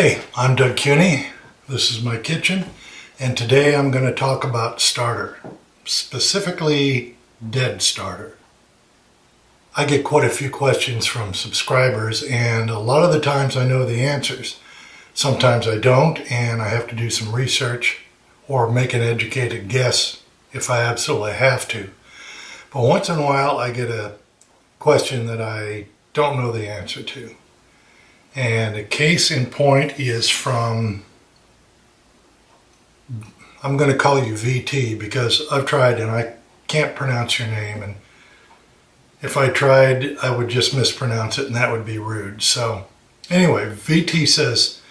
Hey, I'm Doug Cuny. This is my kitchen, and today I'm going to talk about starter, specifically dead starter. I get quite a few questions from subscribers, and a lot of the times I know the answers. Sometimes I don't, and I have to do some research or make an educated guess if I absolutely have to. But once in a while I get a question that I don't know the answer to. And a case in point is from, I'm going to call you VT because I've tried and I can't pronounce your name, and if I tried I would just mispronounce it and that would be rude. So anyway, VT says,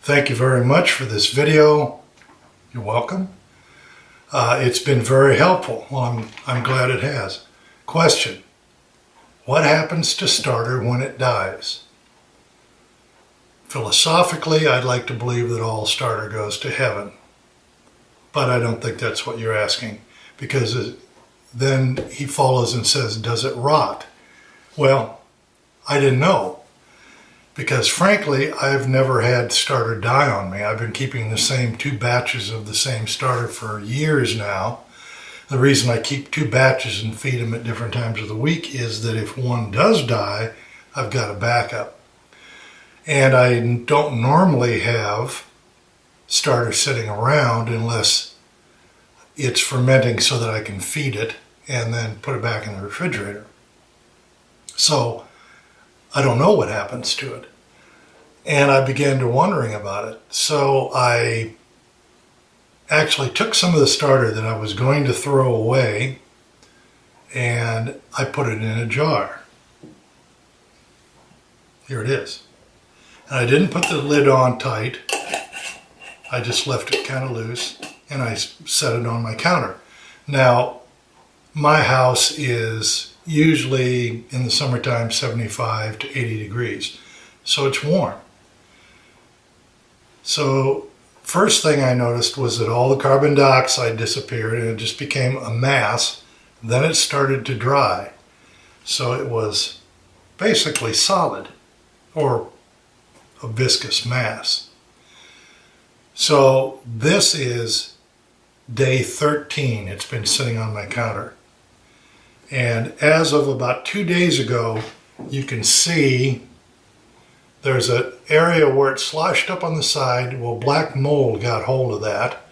thank you very much for this video. You're welcome. It's been very helpful. Well, I'm glad it has. Question: what happens to starter when it dies? Philosophically, I'd like to believe that all starter goes to heaven, but I don't think that's what you're asking, because then he follows and says, does it rot? Well, I didn't know, because frankly, I've never had starter die on me. I've been keeping the same 2 batches of the same starter for years now. The reason I keep 2 batches and feed them at different times of the week is that if one does die, I've got a backup. And I don't normally have starter sitting around unless it's fermenting so that I can feed it and then put it back in the refrigerator. So I don't know what happens to it. And I began to wondering about it. So I actually took some of the starter that I was going to throw away and I put it in a jar. Here it is. And I didn't put the lid on tight. I just left it kind of loose and I set it on my counter. Now, my house is usually in the summertime 75 to 80 degrees, so it's warm. So first thing I noticed was that all the carbon dioxide disappeared and it just became a mass. Then it started to dry. So it was basically solid, or a viscous mass. So this is day 13. It's been sitting on my counter. And as of about 2 days ago, you can see there's an area where it sloshed up on the side. Well, black mold got hold of that.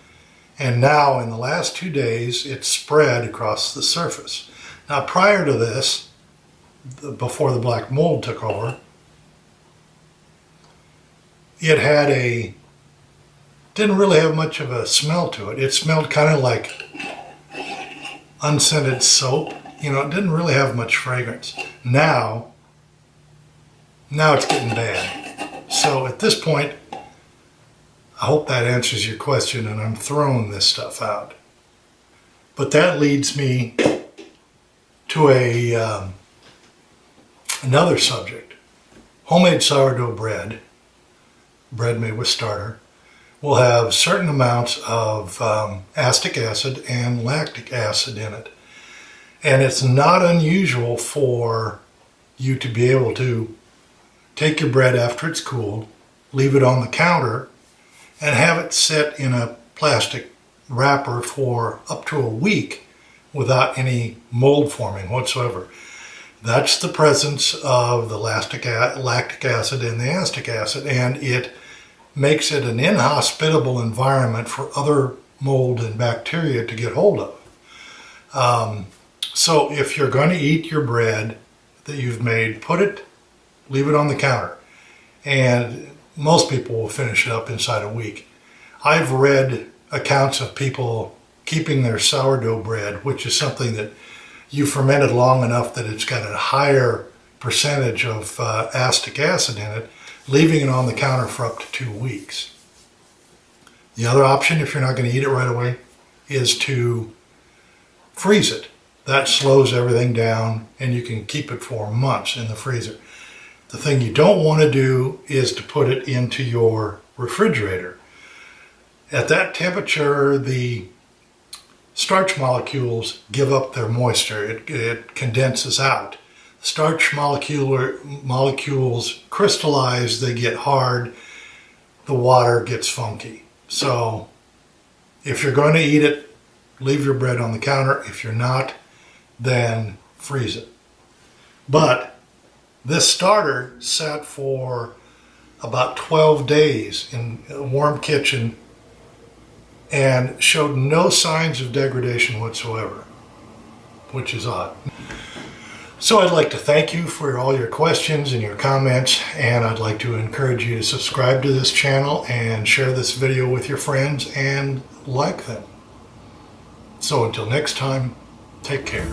And now in the last 2 days, it's spread across the surface. Now prior to this, before the black mold took over, it had didn't really have much of a smell to it. It smelled kind of like unscented soap. You know, it didn't really have much fragrance. Now it's getting bad. So at this point, I hope that answers your question, and I'm throwing this stuff out. But that leads me to another subject. Homemade sourdough bread made with starter, will have certain amounts of acetic acid and lactic acid in it. And it's not unusual for you to be able to take your bread after it's cooled, leave it on the counter, and have it sit in a plastic wrapper for up to a week without any mold forming whatsoever. That's the presence of the lactic acid and the acetic acid, and it makes it an inhospitable environment for other mold and bacteria to get hold of. So if you're going to eat your bread that you've made, leave it on the counter. And most people will finish it up inside a week. I've read accounts of people keeping their sourdough bread, which is something that you fermented long enough that it's got a higher percentage of acetic acid in it, leaving it on the counter for up to 2 weeks. The other option, if you're not going to eat it right away, is to freeze it. That slows everything down and you can keep it for months in the freezer. The thing you don't want to do is to put it into your refrigerator. At that temperature, the starch molecules give up their moisture. It condenses out. Starch molecules crystallize, they get hard. the water gets funky. So if you're going to eat it, leave your bread on the counter. If you're not, then freeze it. But this starter sat for about 12 days in a warm kitchen and showed no signs of degradation whatsoever, which is odd. So I'd like to thank you for all your questions and your comments, and I'd like to encourage you to subscribe to this channel and share this video with your friends and like them. So until next time, take care.